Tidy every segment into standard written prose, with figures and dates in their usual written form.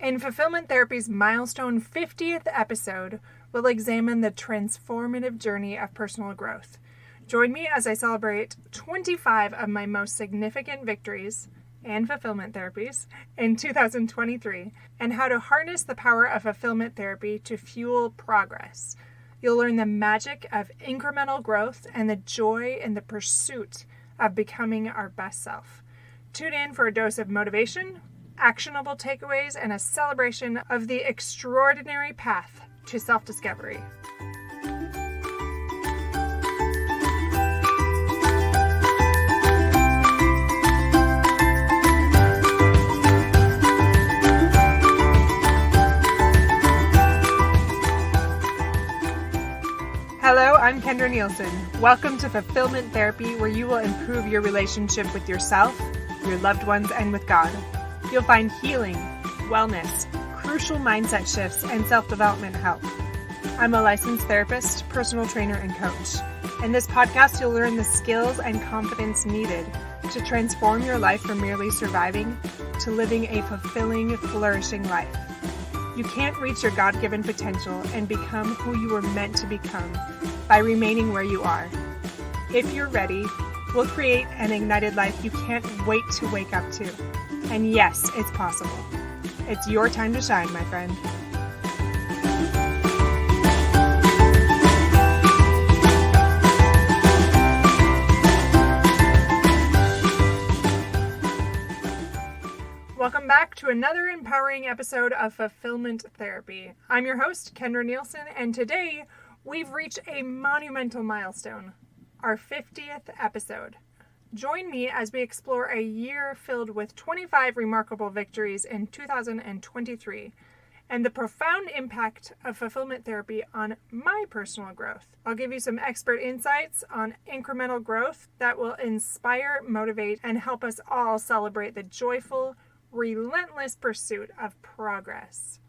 In Fulfillment Therapy's milestone 50th episode, we'll examine the transformative journey of personal growth. Join me as I celebrate 25 of my most significant victories and fulfillment therapies in 2023, and how to harness the power of fulfillment therapy to fuel progress. You'll learn the magic of incremental growth and the joy in the pursuit of becoming our best self. Tune in for a dose of motivation, actionable takeaways, and a celebration of the extraordinary path to self-discovery. Hello, I'm Kendra Nielson. Welcome to Fulfillment Therapy, where you will improve your relationship with yourself, your loved ones, and with God. You'll find healing, wellness, crucial mindset shifts, and self-development help. I'm a licensed therapist, personal trainer, and coach. In this podcast, you'll learn the skills and confidence needed to transform your life from merely surviving to living a fulfilling, flourishing life. You can't reach your God-given potential and become who you were meant to become by remaining where you are. If you're ready, we'll create an ignited life you can't wait to wake up to. And yes, it's possible. It's your time to shine, my friend. Welcome back to another empowering episode of Fulfillment Therapy. I'm your host, Kendra Nielson, and today we've reached a monumental milestone, our 50th episode. Join me as we explore a year filled with 25 remarkable victories in 2023 and the profound impact of fulfillment therapy on my personal growth. I'll give you some expert insights on incremental growth that will inspire, motivate, and help us all celebrate the joyful, relentless pursuit of progress.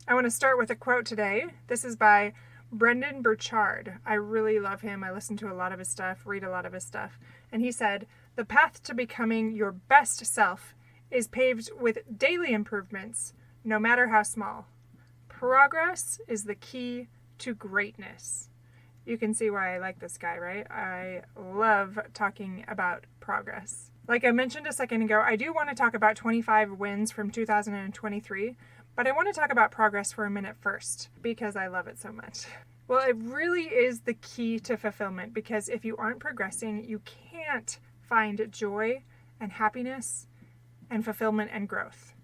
I want to start with a quote today. This is by Brendon Burchard. I really love him. I listen to a lot of his stuff, read a lot of his stuff. And he said, "The path to becoming your best self is paved with daily improvements, no matter how small. Progress is the key to greatness." You can see why I like this guy, right? I love talking about progress. Like I mentioned a second ago, I do want to talk about 25 wins from 2023, but I want to talk about progress for a minute first because I love it so much. Well, it really is the key to fulfillment, because if you aren't progressing, you can't find joy and happiness and fulfillment and growth.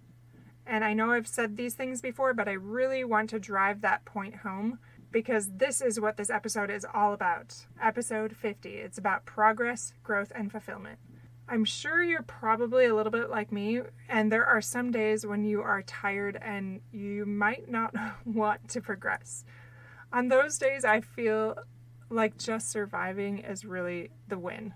And I know I've said these things before, but I really want to drive that point home because this is what this episode is all about. Episode 50. It's about progress, growth, and fulfillment. I'm sure you're probably a little bit like me, and there are some days when you are tired and you might not want to progress. On those days, I feel like just surviving is really the win.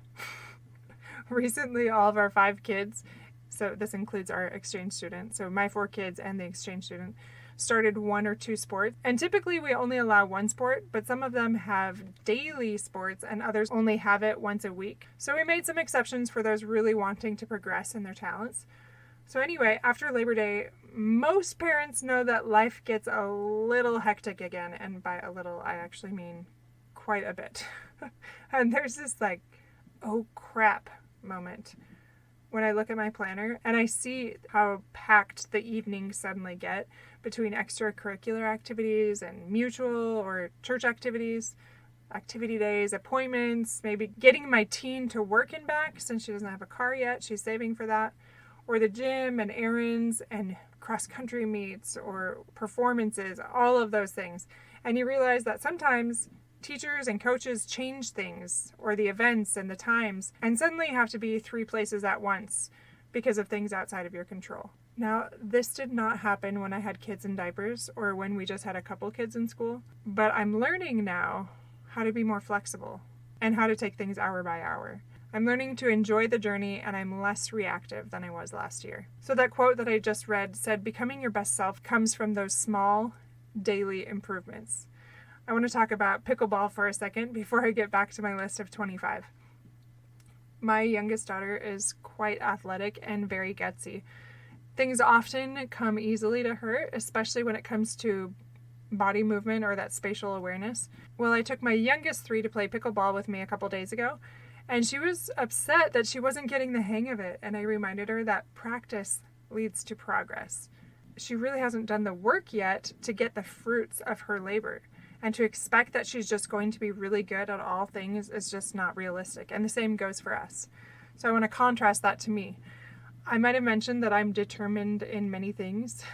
Recently, all of our 5 kids, so this includes our exchange student, so my 4 kids and the exchange student, started 1 or 2 sports. And typically we only allow 1 sport, but some of them have daily sports and others only have it once a week. So we made some exceptions for those really wanting to progress in their talents. So anyway, after Labor Day, most parents know that life gets a little hectic again. And by a little, I actually mean quite a bit. And there's this like, oh crap moment when I look at my planner and I see how packed the evenings suddenly get between extracurricular activities and mutual or church activities, activity days, appointments, maybe getting my teen to work and back since she doesn't have a car yet. She's saving for that. Or the gym and errands and cross-country meets or performances, all of those things. And you realize that sometimes teachers and coaches change things or the events and the times, and suddenly you have to be 3 places at once because of things outside of your control. Now, this did not happen when I had kids in diapers or when we just had a couple kids in school, but I'm learning now how to be more flexible and how to take things hour by hour. I'm learning to enjoy the journey, and I'm less reactive than I was last year. So that quote that I just read said, becoming your best self comes from those small daily improvements. I want to talk about pickleball for a second before I get back to my list of 25. My youngest daughter is quite athletic and very gutsy. Things often come easily to her, especially when it comes to body movement or that spatial awareness. Well, I took my youngest 3 to play pickleball with me a couple days ago, and she was upset that she wasn't getting the hang of it, and I reminded her that practice leads to progress. She really hasn't done the work yet to get the fruits of her labor, and to expect that she's just going to be really good at all things is just not realistic, and the same goes for us. So I want to contrast that to me. I might have mentioned that I'm determined in many things.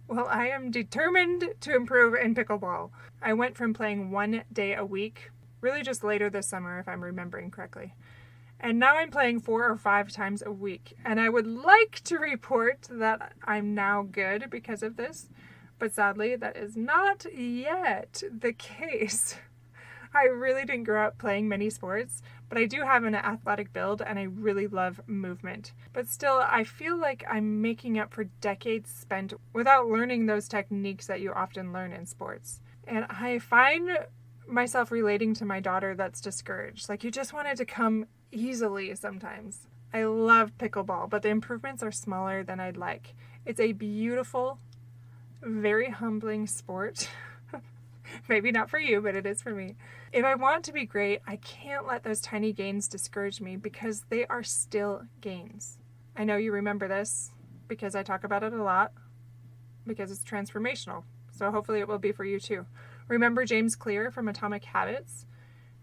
Well, I am determined to improve in pickleball. I went from playing 1 day a week, really just later this summer if I'm remembering correctly, and now I'm playing 4 or 5 times a week. And I would like to report that I'm now good because of this, but sadly that is not yet the case. I really didn't grow up playing many sports, but I do have an athletic build and I really love movement. But still, I feel like I'm making up for decades spent without learning those techniques that you often learn in sports. And I find myself relating to my daughter that's discouraged. Like, you just want it to come easily sometimes. I love pickleball, but the improvements are smaller than I'd like. It's a beautiful, very humbling sport. Maybe not for you, but it is for me. If I want to be great, I can't let those tiny gains discourage me because they are still gains. I know you remember this because I talk about it a lot because it's transformational. So hopefully it will be for you too. Remember James Clear from Atomic Habits?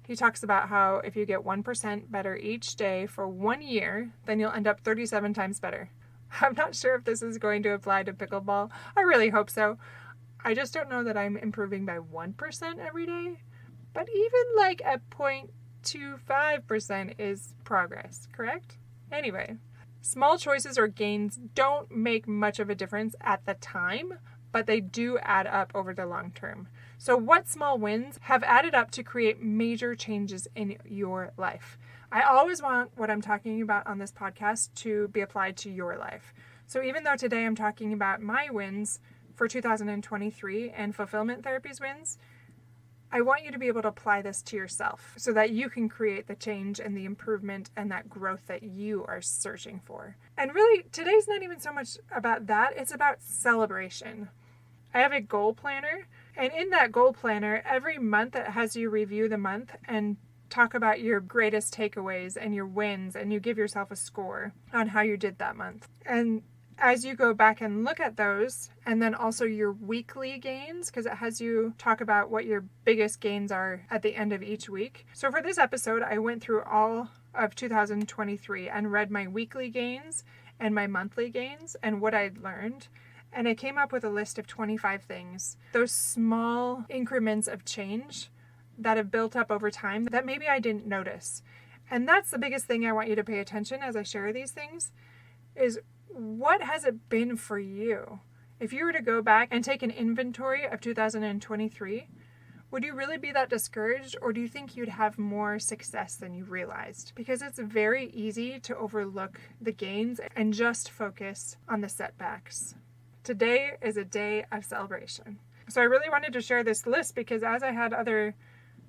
He talks about how if you get 1% better each day for 1 year, then you'll end up 37 times better. I'm not sure if this is going to apply to pickleball. I really hope so. I just don't know that I'm improving by 1% every day, but even like a 0.25% is progress, correct? Anyway, small choices or gains don't make much of a difference at the time, but they do add up over the long term. So what small wins have added up to create major changes in your life? I always want what I'm talking about on this podcast to be applied to your life. So even though today I'm talking about my wins for 2023 and fulfillment therapy's wins, I want you to be able to apply this to yourself so that you can create the change and the improvement and that growth that you are searching for. And really, today's not even so much about that, it's about celebration. I have a goal planner, and in that goal planner, every month it has you review the month and talk about your greatest takeaways and your wins, and you give yourself a score on how you did that month. And as you go back and look at those, and then also your weekly gains, because it has you talk about what your biggest gains are at the end of each week. So for this episode, I went through all of 2023 and read my weekly gains and my monthly gains and what I'd learned. And I came up with a list of 25 things, those small increments of change that have built up over time that maybe I didn't notice. And that's the biggest thing I want you to pay attention as I share these things is, what has it been for you? If you were to go back and take an inventory of 2023, would you really be that discouraged, or do you think you'd have more success than you realized? Because it's very easy to overlook the gains and just focus on the setbacks. Today is a day of celebration. So I really wanted to share this list because as I had other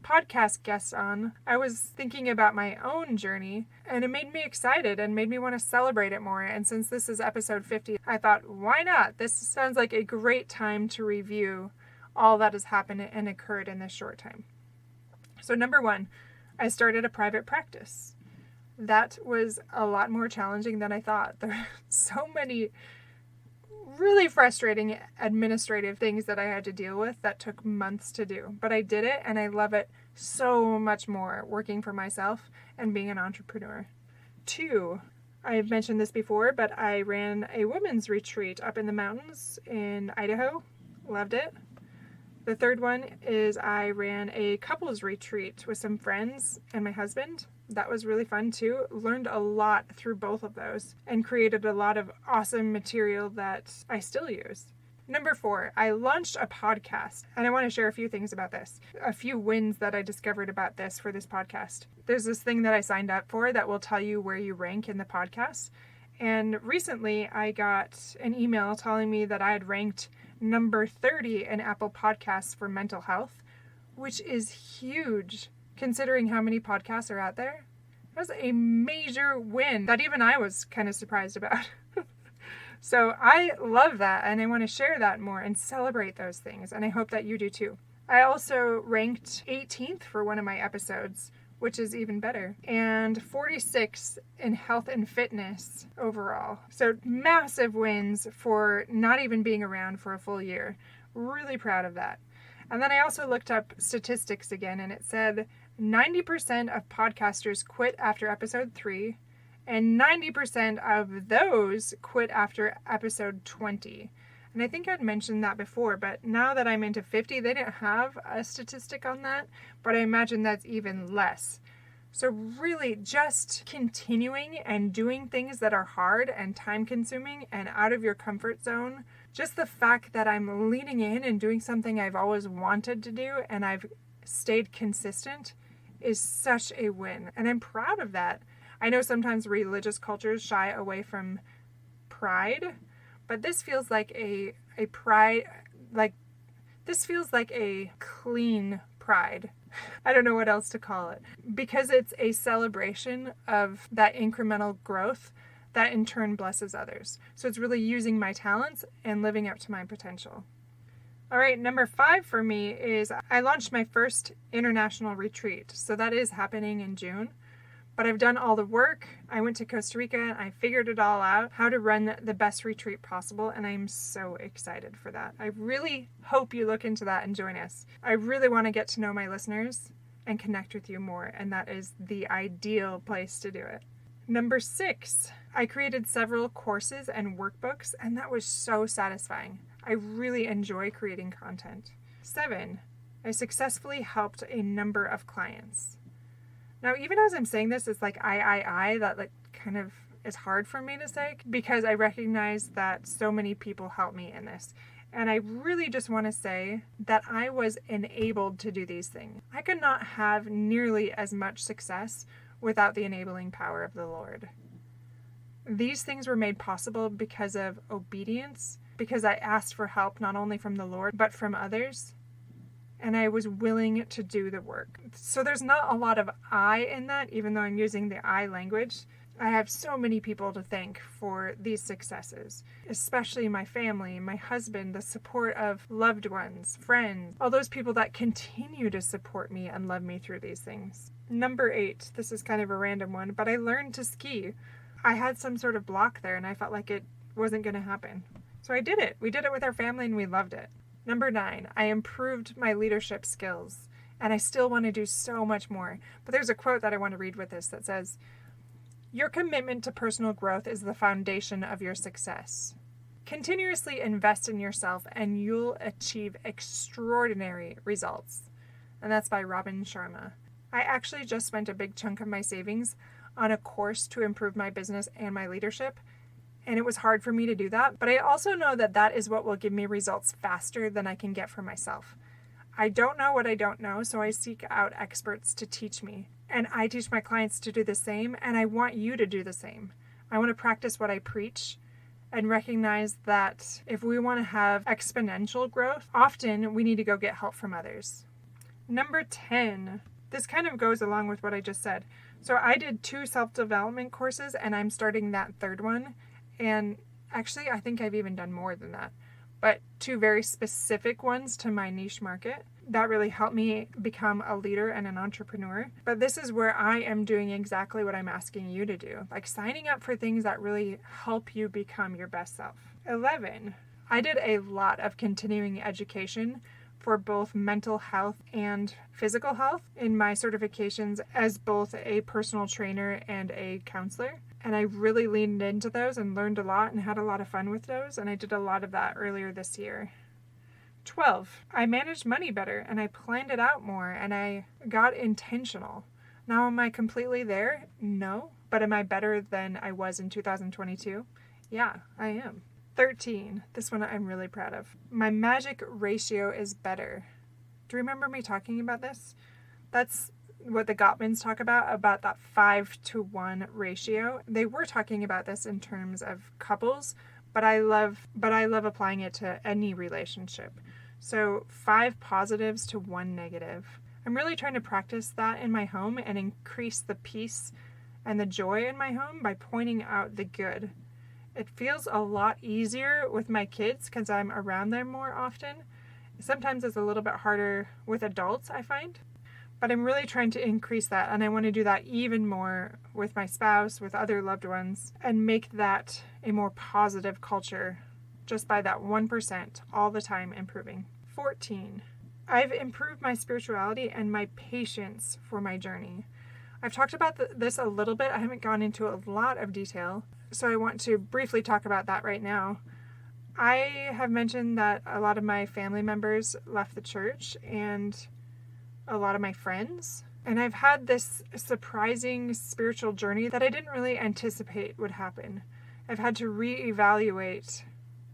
podcast guests on, I was thinking about my own journey, and it made me excited and made me want to celebrate it more. And since this is episode 50, I thought, why not? This sounds like a great time to review all that has happened and occurred in this short time. So number 1, I started a private practice. That was a lot more challenging than I thought. There are so many really frustrating administrative things that I had to deal with that took months to do. But I did it, and I love it so much more working for myself and being an entrepreneur. 2, I've mentioned this before, but I ran a women's retreat up in the mountains in Idaho. Loved it. The 3rd one is I ran a couples retreat with some friends and my husband. That was really fun too. Learned a lot through both of those and created a lot of awesome material that I still use. Number 4, I launched a podcast, and I want to share a few things about this. A few wins that I discovered about this for this podcast. There's this thing that I signed up for that will tell you where you rank in the podcast. And recently I got an email telling me that I had ranked number 30 in Apple Podcasts for mental health, which is huge considering how many podcasts are out there. That was a major win that even I was kind of surprised about. So I love that, and I want to share that more and celebrate those things, and I hope that you do too. I also ranked 18th for one of my episodes, which is even better, and 46th in health and fitness overall. So massive wins for not even being around for a full year. Really proud of that. And then I also looked up statistics again, and it said 90% of podcasters quit after episode 3, and 90% of those quit after episode 20. And I think I'd mentioned that before, but now that I'm into 50, they didn't have a statistic on that, but I imagine that's even less. So really just continuing and doing things that are hard and time consuming and out of your comfort zone, just the fact that I'm leaning in and doing something I've always wanted to do and I've stayed consistent is such a win. And I'm proud of that. I know sometimes religious cultures shy away from pride, but this feels like a pride, this feels like a clean pride. I don't know what else to call it, because it's a celebration of that incremental growth that in turn blesses others. So it's really using my talents and living up to my potential. All right, number 5 for me is I launched my first international retreat. So that is happening in June. But I've done all the work. I went to Costa Rica and I figured it all out, how to run the best retreat possible, and I'm so excited for that. I really hope you look into that and join us. I really want to get to know my listeners and connect with you more, and that is the ideal place to do it. Number 6, I created several courses and workbooks, and that was so satisfying. I really enjoy creating content. 7, I successfully helped a number of clients. Now, even as I'm saying this, it's like that kind of is hard for me to say because I recognize that so many people help me in this. And I really just want to say that I was enabled to do these things. I could not have nearly as much success without the enabling power of the Lord. These things were made possible because of obedience, because I asked for help not only from the Lord, but from others. And I was willing to do the work. So there's not a lot of I in that, even though I'm using the I language. I have so many people to thank for these successes, especially my family, my husband, the support of loved ones, friends, all those people that continue to support me and love me through these things. Number 8, this is kind of a random one, but I learned to ski. I had some sort of block there and I felt like it wasn't going to happen. So I did it. We did it with our family and we loved it. Number 9, I improved my leadership skills, and I still want to do so much more. But there's a quote that I want to read with this that says, "Your commitment to personal growth is the foundation of your success. Continuously invest in yourself, and you'll achieve extraordinary results." And that's by Robin Sharma. I actually just spent a big chunk of my savings on a course to improve my business and my leadership. And it was hard for me to do that, but I also know that that is what will give me results faster than I can get for myself. I don't know what I don't know, so I seek out experts to teach me. And I teach my clients to do the same, and I want you to do the same. I want to practice what I preach and recognize that if we want to have exponential growth, often we need to go get help from others. Number 10. This kind of goes along with what I just said. So I did 2 self-development courses, and I'm starting that 3rd one. And actually, I think I've even done more than that. But 2 very specific ones to my niche market. That really helped me become a leader and an entrepreneur. But this is where I am doing exactly what I'm asking you to do. Like signing up for things that really help you become your best self. 11, I did a lot of continuing education for both mental health and physical health in my certifications as both a personal trainer and a counselor. And I really leaned into those and learned a lot and had a lot of fun with those. And I did a lot of that earlier this year. 12, I managed money better and I planned it out more and I got intentional. Now, am I completely there? No. But am I better than I was in 2022? Yeah, I am. 13, this one I'm really proud of. My magic ratio is better. Do you remember me talking about this? That's what the Gottmans talk about that 5-to-1 ratio. They were talking about this in terms of couples, but I love applying it to any relationship. So 5 positives to 1 negative. I'm really trying to practice that in my home and increase the peace and the joy in my home by pointing out the good It feels a lot easier with my kids because I'm around them more often. Sometimes it's a little bit harder with adults, I find. But I'm really trying to increase that, and I want to do that even more with my spouse, with other loved ones, and make that a more positive culture just by that 1% all the time improving. 14. I've improved my spirituality and my patience for my journey. I've talked about this a little bit. I haven't gone into a lot of detail, so I want to briefly talk about that right now. I have mentioned that a lot of my family members left the church and a lot of my friends, and I've had this surprising spiritual journey that I didn't really anticipate would happen. I've had to reevaluate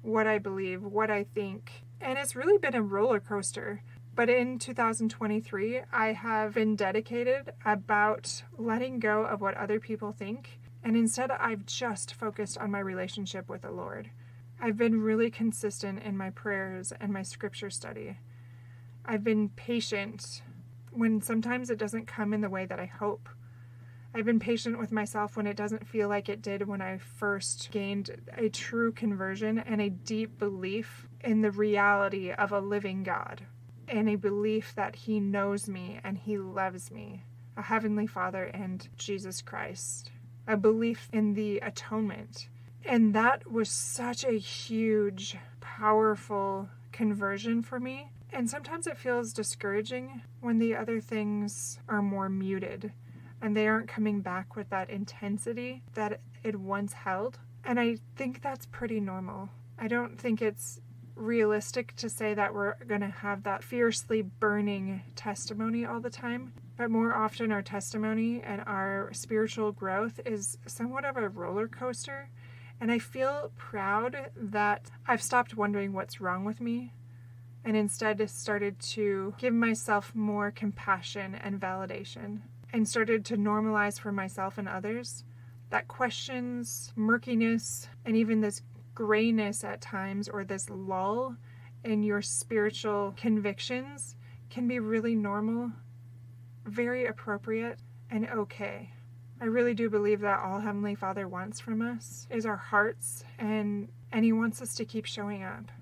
what I believe, what I think, and it's really been a roller coaster. But in 2023, I have been dedicated about letting go of what other people think, and instead I've just focused on my relationship with the Lord. I've been really consistent in my prayers and my scripture study. I've been patient when sometimes it doesn't come in the way that I hope. I've been patient with myself when it doesn't feel like it did when I first gained a true conversion and a deep belief in the reality of a living God, and a belief that He knows me and He loves me, a Heavenly Father and Jesus Christ, a belief in the atonement. And that was such a huge, powerful conversion for me. And sometimes it feels discouraging when the other things are more muted and they aren't coming back with that intensity that it once held. And I think that's pretty normal. I don't think it's realistic to say that we're going to have that fiercely burning testimony all the time. But more often our testimony and our spiritual growth is somewhat of a roller coaster. And I feel proud that I've stopped wondering what's wrong with me, and instead started to give myself more compassion and validation, and started to normalize for myself and others that questions, murkiness, and even this grayness at times, or this lull in your spiritual convictions, can be really normal, very appropriate, and okay. I really do believe that all Heavenly Father wants from us is our hearts, and He wants us to keep showing up,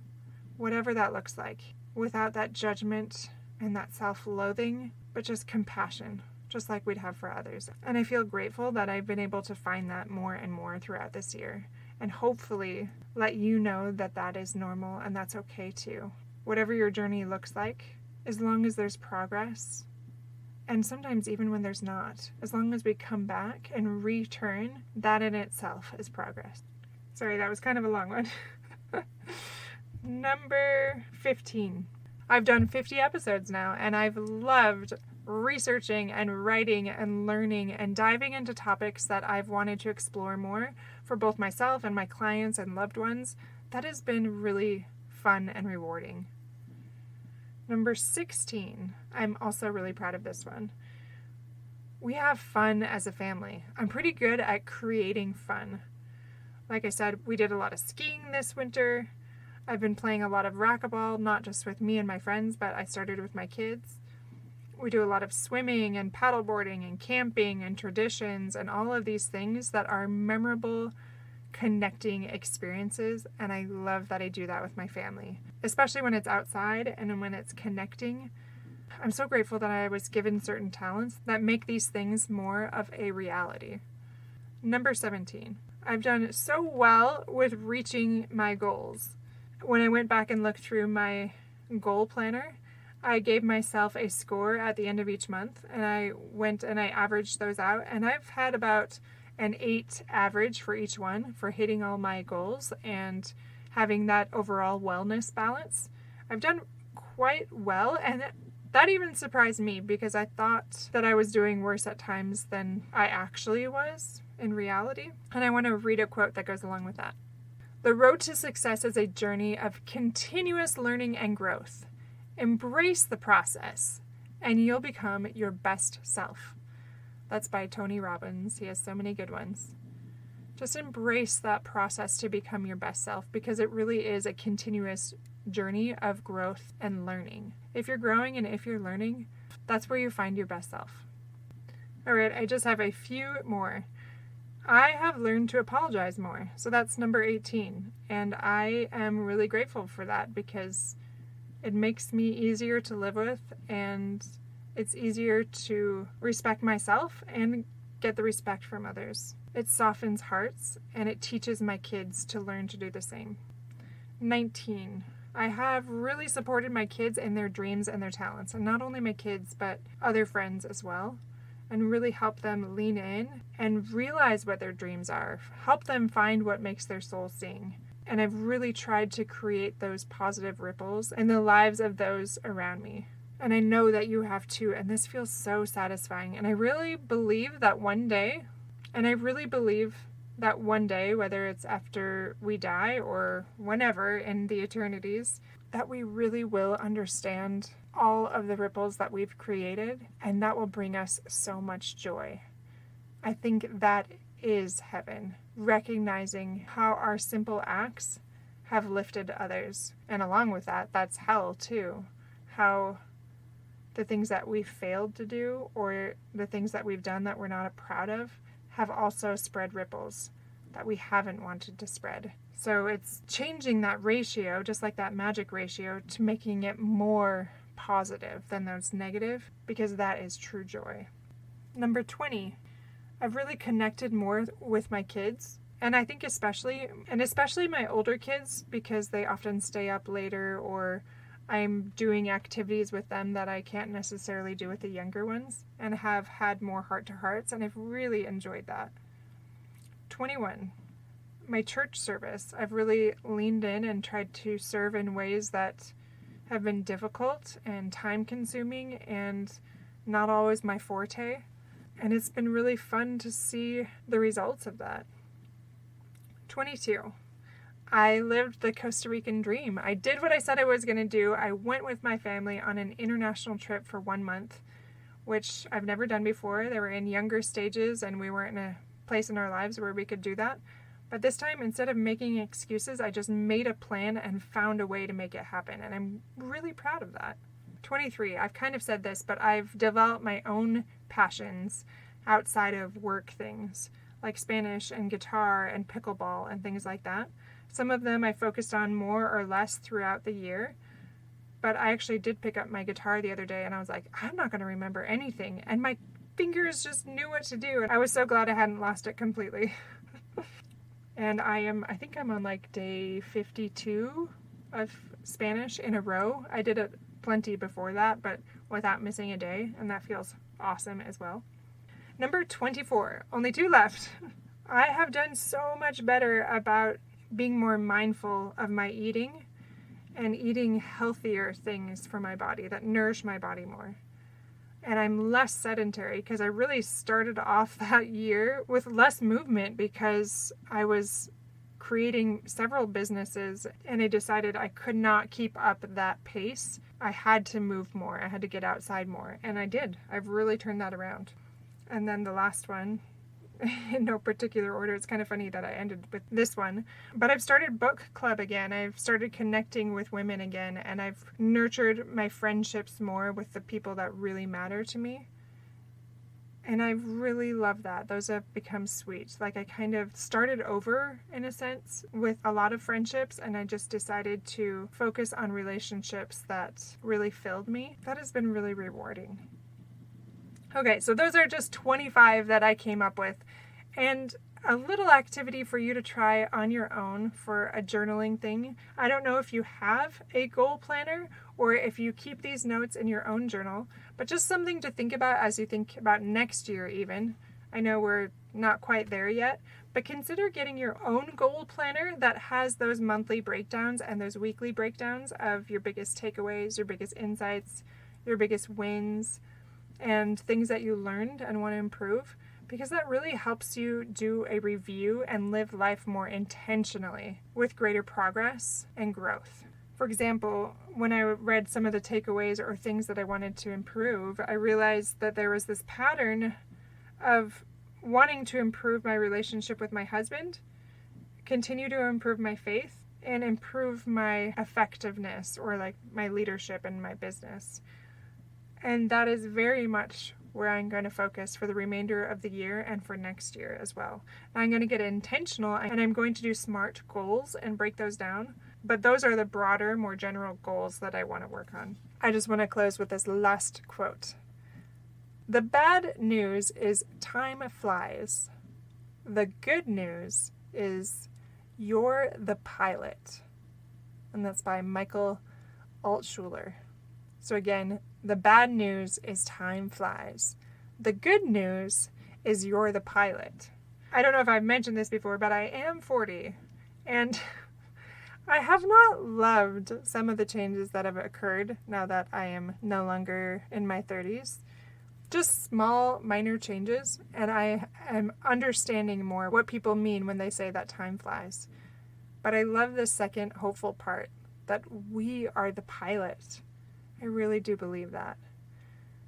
whatever that looks like, without that judgment and that self-loathing, but just compassion, just like we'd have for others. And I feel grateful that I've been able to find that more and more throughout this year, and hopefully let you know that that is normal and that's okay too. Whatever your journey looks like, as long as there's progress, and sometimes even when there's not, as long as we come back and return, that in itself is progress. Sorry, that was kind of a long one. Number 15. I've done 50 episodes now, and I've loved researching and writing and learning and diving into topics that I've wanted to explore more for both myself and my clients and loved ones. That has been really fun and rewarding. Number 16. I'm also really proud of this one. We have fun as a family. I'm pretty good at creating fun. Like I said, we did a lot of skiing this winter. I've been playing a lot of racquetball, not just with me and my friends, but I started with my kids. We do a lot of swimming and paddleboarding and camping and traditions and all of these things that are memorable, connecting experiences, and I love that I do that with my family, especially when it's outside and when it's connecting. I'm so grateful that I was given certain talents that make these things more of a reality. Number 17. I've done so well with reaching my goals. When I went back and looked through my goal planner, I gave myself a score at the end of each month, and I went and I averaged those out, and I've had about an 8 average for each one for hitting all my goals and having that overall wellness balance. I've done quite well, and that even surprised me because I thought that I was doing worse at times than I actually was in reality. And I want to read a quote that goes along with that. The road to success is a journey of continuous learning and growth. Embrace the process, and you'll become your best self. That's by Tony Robbins. He has so many good ones. Just embrace that process to become your best self, because it really is a continuous journey of growth and learning. If you're growing and if you're learning, that's where you find your best self. All right, I just have a few more. I have learned to apologize more. So that's number 18. And I am really grateful for that because it makes me easier to live with, and it's easier to respect myself and get the respect from others. It softens hearts, and it teaches my kids to learn to do the same. 19. I have really supported my kids in their dreams and their talents, and not only my kids, but other friends as well, and really help them lean in and realize what their dreams are, help them find what makes their soul sing. And I've really tried to create those positive ripples in the lives of those around me. And I know that you have too, and this feels so satisfying. And I really believe that one day, whether it's after we die or whenever in the eternities, that we really will understand all of the ripples that we've created, and that will bring us so much joy. I think that is heaven, recognizing how our simple acts have lifted others. And along with that, that's hell too. How the things that we failed to do or the things that we've done that we're not proud of have also spread ripples that we haven't wanted to spread. So it's changing that ratio, just like that magic ratio, to making it more positive than those negative, because that is true joy. Number 20, I've really connected more with my kids, and I think especially my older kids, because they often stay up later, or I'm doing activities with them that I can't necessarily do with the younger ones, and have had more heart-to-hearts, and I've really enjoyed that. 21, my church service. I've really leaned in and tried to serve in ways that have been difficult and time-consuming and not always my forte. And it's been really fun to see the results of that. 22. I lived the Costa Rican dream. I did what I said I was going to do. I went with my family on an international trip for 1 month, which I've never done before. They were in younger stages, and we weren't in a place in our lives where we could do that. But this time, instead of making excuses, I just made a plan and found a way to make it happen. And I'm really proud of that. 23. I've kind of said this, but I've developed my own passions outside of work things, like Spanish and guitar and pickleball and things like that. Some of them I focused on more or less throughout the year, but I actually did pick up my guitar the other day, and I was like, I'm not going to remember anything, and my fingers just knew what to do, and I was so glad I hadn't lost it completely. And I think I'm on like day 52 of Spanish in a row. I did it plenty before that, but without missing a day, and that feels awesome as well. Number 24, only 2 left. I have done so much better about being more mindful of my eating and eating healthier things for my body that nourish my body more. And I'm less sedentary because I really started off that year with less movement because I was creating several businesses, and I decided I could not keep up that pace. I had to move more. I had to get outside more. And I did. I've really turned that around. And then the last one, in no particular order, it's kind of funny that I ended with this one, but I've started book club again. I've started connecting with women again, and I've nurtured my friendships more with the people that really matter to me. And I really love that. Those have become sweet. Like, I kind of started over, in a sense, with a lot of friendships, and I just decided to focus on relationships that really filled me. That has been really rewarding. Okay, so those are just 25 that I came up with, and a little activity for you to try on your own for a journaling thing. I don't know if you have a goal planner or if you keep these notes in your own journal, but just something to think about as you think about next year even. I know we're not quite there yet, but consider getting your own goal planner that has those monthly breakdowns and those weekly breakdowns of your biggest takeaways, your biggest insights, your biggest wins, and things that you learned and want to improve, because that really helps you do a review and live life more intentionally with greater progress and growth. For example, when I read some of the takeaways or things that I wanted to improve, I realized that there was this pattern of wanting to improve my relationship with my husband, continue to improve my faith, and improve my effectiveness or like my leadership in my business. And that is very much where I'm going to focus for the remainder of the year and for next year as well. Now, I'm going to get intentional and I'm going to do SMART goals and break those down. But those are the broader, more general goals that I want to work on. I just want to close with this last quote. The bad news is time flies. The good news is you're the pilot. And that's by Michael Altshuler. So again, the bad news is time flies. The good news is you're the pilot. I don't know if I've mentioned this before, but I am 40. And I have not loved some of the changes that have occurred now that I am no longer in my 30s. Just small, minor changes. And I am understanding more what people mean when they say that time flies. But I love the second hopeful part, that we are the pilot. I really do believe that.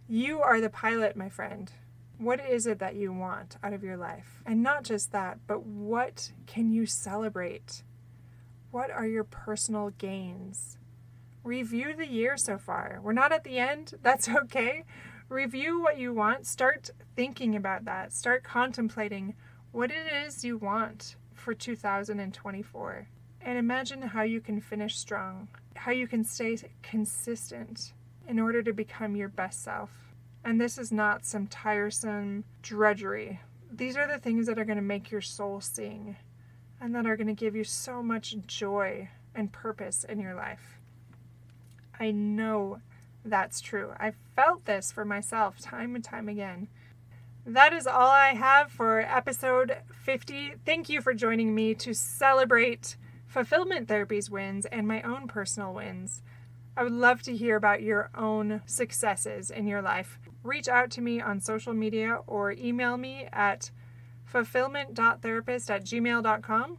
You are the pilot, my friend. What is it that you want out of your life? And not just that, but what can you celebrate? What are your personal gains? Review the year so far. We're not at the end. That's okay. Review what you want. Start thinking about that. Start contemplating what it is you want for 2024. And imagine how you can finish strong, how you can stay consistent in order to become your best self. And this is not some tiresome drudgery. These are the things that are going to make your soul sing and that are going to give you so much joy and purpose in your life. I know that's true. I've felt this for myself time and time again. That is all I have for episode 50. Thank you for joining me to celebrate Fulfillment Therapy's wins and my own personal wins. I would love to hear about your own successes in your life. Reach out to me on social media or email me at fulfillment.therapist@gmail.com.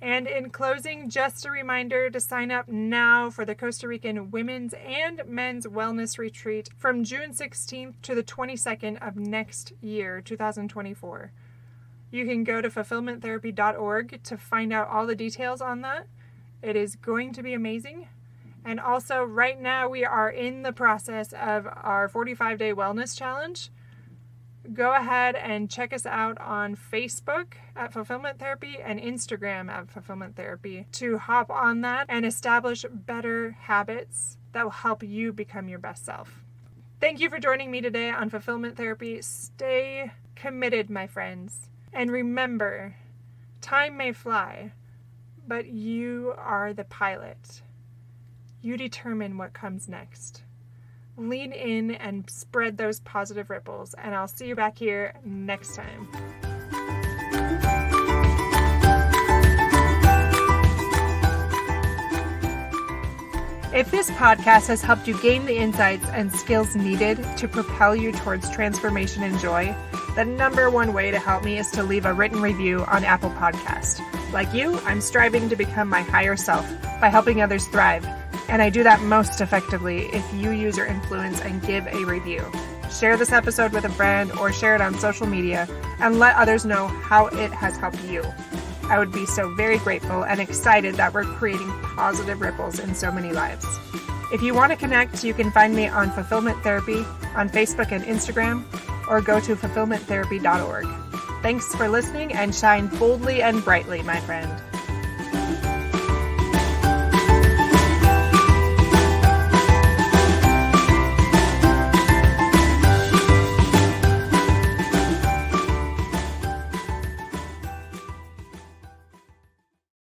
And in closing, just a reminder to sign up now for the Costa Rican Women's and Men's Wellness Retreat from June 16th to the 22nd of next year, 2024. You can go to fulfillmenttherapy.org to find out all the details on that. It is going to be amazing. And also, right now, we are in the process of our 45-day wellness challenge. Go ahead and check us out on Facebook at Fulfillment Therapy and Instagram at Fulfillment Therapy to hop on that and establish better habits that will help you become your best self. Thank you for joining me today on Fulfillment Therapy. Stay committed, my friends. And remember, time may fly, but you are the pilot. You determine what comes next. Lean in and spread those positive ripples, and I'll see you back here next time. If this podcast has helped you gain the insights and skills needed to propel you towards transformation and joy, the number one way to help me is to leave a written review on Apple Podcast. Like you, I'm striving to become my higher self by helping others thrive. And I do that most effectively if you use your influence and give a review. Share this episode with a friend or share it on social media and let others know how it has helped you. I would be so very grateful and excited that we're creating positive ripples in so many lives. If you want to connect, you can find me on Fulfillment Therapy on Facebook and Instagram, or go to fulfillmenttherapy.org. Thanks for listening and shine boldly and brightly, my friend.